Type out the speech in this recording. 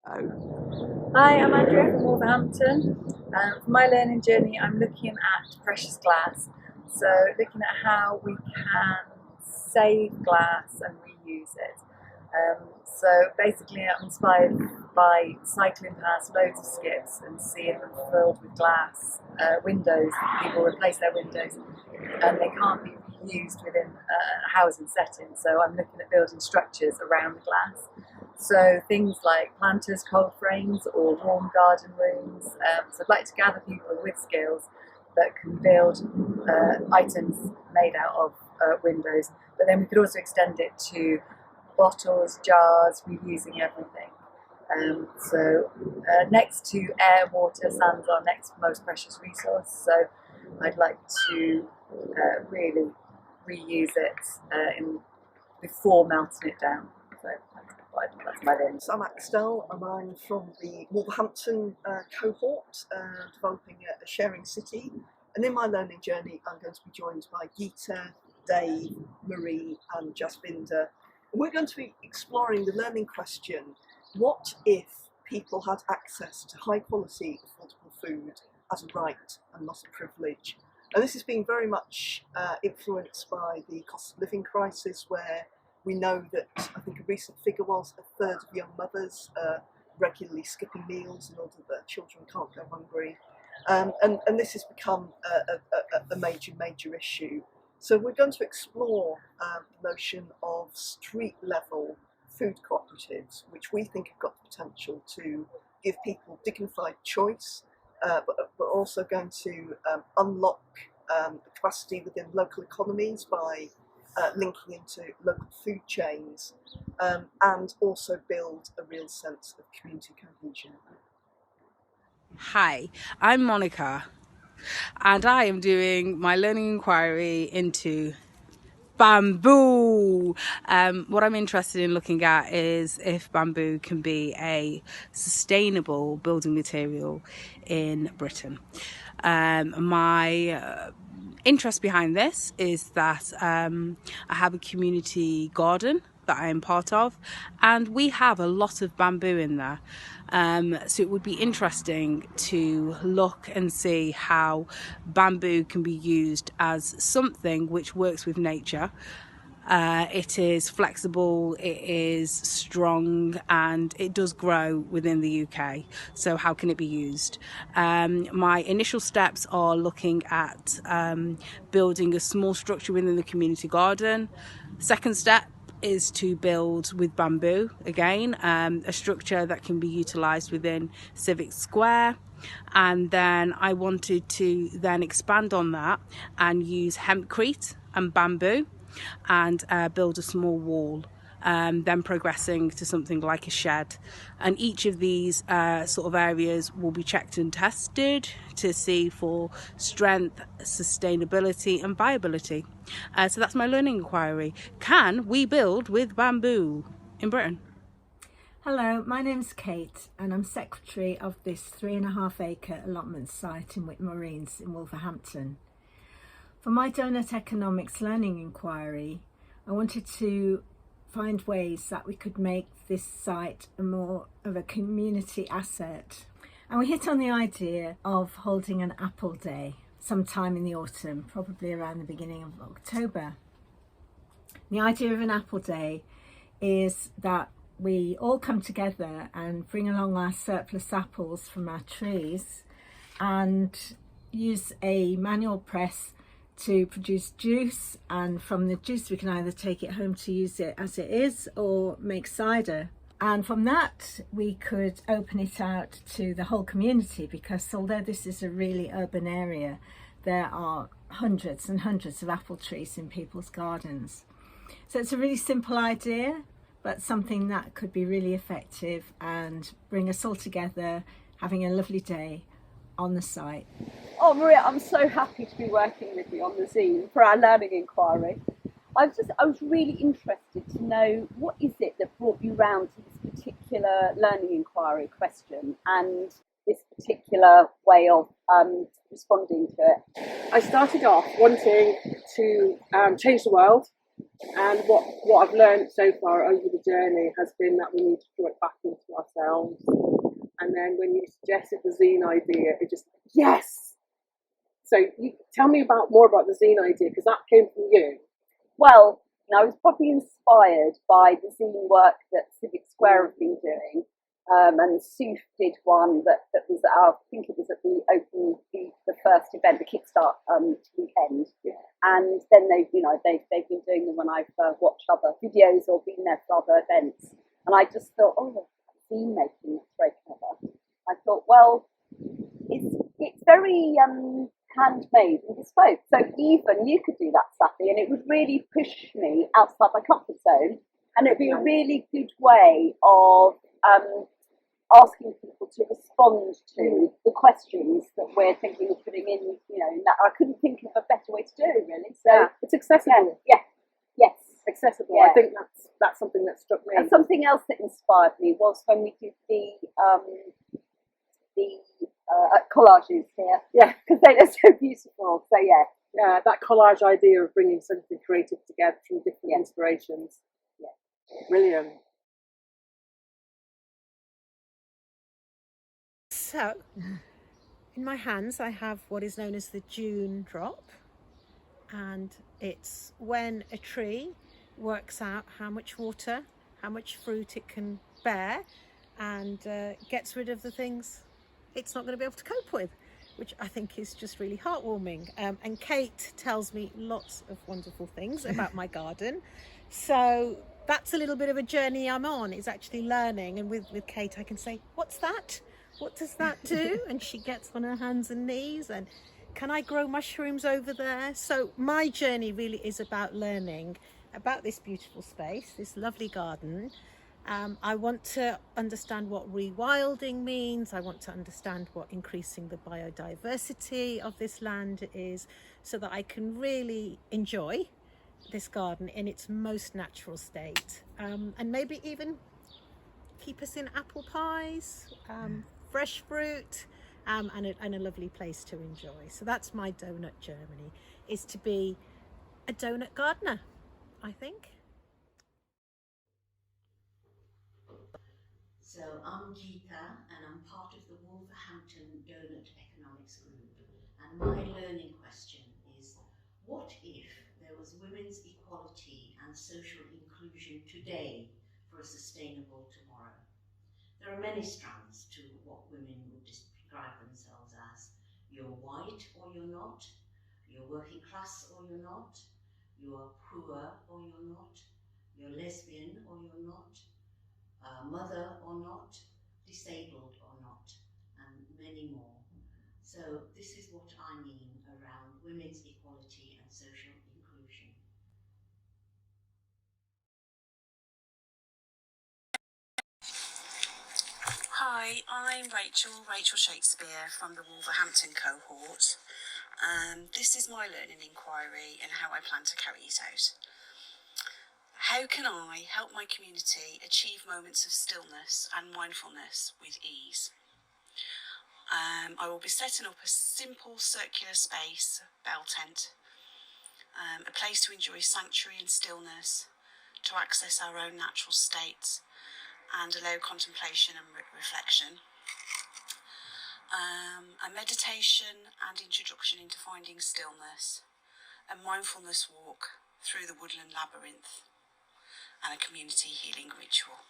Hi, I'm Andrea from Wolverhampton. For my learning journey, I'm looking at precious glass. So, looking at how we can save glass and reuse it. So, basically, I'm inspired by cycling past loads of skips and seeing them filled with glass windows. People replace their windows and they can't be used within a housing setting. So, I'm looking at building structures around the glass. So things like planters, cold frames, or warm garden rooms. So I'd like to gather people with skills that can build items made out of windows. But then we could also extend it to bottles, jars, reusing everything. Next to air, water, sand's our next most precious resource. So I'd like to really reuse it before melting it down. So that's my name. So I'm Axtell and I'm from the Wolverhampton cohort, developing a sharing city. And in my learning journey, I'm going to be joined by Geeta, Dave, Marie and Jasvinder. And we're going to be exploring the learning question, what if people had access to high quality, affordable food as a right and not a privilege? And this has been very much influenced by the cost of living crisis, where we know that, I think a recent figure was, a third of young mothers regularly skipping meals in order that their children can't go hungry. And this has become a major issue. So we're going to explore the notion of street level food cooperatives, which we think have got the potential to give people dignified choice, but also going to unlock the capacity within local economies by linking into local food chains, and also build a real sense of community cohesion. Hi, I'm Monica, and I am doing my learning inquiry into bamboo. What I'm interested in looking at is if bamboo can be a sustainable building material in Britain. My interest behind this is that I have a community garden that I am part of, and we have a lot of bamboo in there. So it would be interesting to look and see how bamboo can be used as something which works with nature. It is flexible, it is strong, and it does grow within the UK. So how can it be used? My initial steps are looking at building a small structure within the community garden. Second step is to build with bamboo again, a structure that can be utilised within Civic Square. And then I wanted to then expand on that and use hempcrete and bamboo and build a small wall, then progressing to something like a shed. And each of these sort of areas will be checked and tested to see for strength, sustainability and viability. So that's my learning inquiry. Can we build with bamboo in Britain? Hello, my name's Kate and I'm secretary of this 3.5 acre allotment site in Whitmore Marines in Wolverhampton. For my Doughnut Economics Learning Inquiry, I wanted to find ways that we could make this site more of a community asset. And we hit on the idea of holding an apple day sometime in the autumn, probably around the beginning of October. The idea of an apple day is that we all come together and bring along our surplus apples from our trees and use a manual press to produce juice, and from the juice we can either take it home to use it as it is or make cider. And from that we could open it out to the whole community, because although this is a really urban area, there are hundreds and hundreds of apple trees in people's gardens. So it's a really simple idea, but something that could be really effective and bring us all together, having a lovely day on the site. Oh, Maria, I'm so happy to be working with you on the zine for our learning inquiry. I was really interested to know, what is it that brought you round to this particular learning inquiry question and this particular way of responding to it? I started off wanting to change the world And what I've learned so far over the journey has been that we need to draw it back into ourselves. And then when you suggested the zine idea, it just, yes! So you tell me more about the zine idea, because that came from you. Well, I was probably inspired by the zine work that Civic Square have been doing. And Sue did one that was, I think it was at the first event, the Kickstart weekend. Yeah. And then they've been doing them when I've watched other videos or been there for other events. And I just thought, oh, zine making, that's very clever. I thought, well, it's very handmade and bespoke. So even you could do that, Safi, and it would really push me outside my comfort zone. And it'd be a really good way of asking people to respond to the questions that we're thinking of putting in. That I couldn't think of a better way to do it, really. So it's accessible. Yeah. Yes. Accessible. Yeah. I think that's something that struck me. And something else that inspired me was when we did the collages here. Yeah, because they're so beautiful. So yeah, that collage idea of bringing something creative together from different inspirations. Yeah, brilliant. So, in my hands I have what is known as the June drop, and it's when a tree works out how much water, how much fruit it can bear, and gets rid of the things it's not going to be able to cope with, which I think is just really heartwarming. And Kate tells me lots of wonderful things about my garden, so that's a little bit of a journey I'm on, is actually learning. And with Kate I can say, what's that? What does that do? And she gets on her hands and knees, and can I grow mushrooms over there? So my journey really is about learning about this beautiful space, this lovely garden. I want to understand what rewilding means. I want to understand what increasing the biodiversity of this land is, so that I can really enjoy this garden in its most natural state, and maybe even keep us in apple pies, fresh fruit, and a lovely place to enjoy. So that's my donut journey, is to be a donut gardener, I think. So I'm Geeta, and I'm part of the Wolverhampton Doughnut Economics Group. And my learning question is, what if there was women's equality and social inclusion today for a sustainable tomorrow? There are many strands to what women would describe themselves as. You're white or you're not, you're working class or you're not, you're poor or you're not, you're lesbian or you're not, mother or not, disabled or not, and many more. So this is what I mean around women's equality and social inclusion. Hi, I'm Rachel Shakespeare from the Wolverhampton cohort. This is my learning inquiry and how I plan to carry it out. How can I help my community achieve moments of stillness and mindfulness with ease? I will be setting up a simple circular space, bell tent, a place to enjoy sanctuary and stillness, to access our own natural states and allow contemplation and reflection. A meditation and introduction into finding stillness, a mindfulness walk through the woodland labyrinth, and a community healing ritual.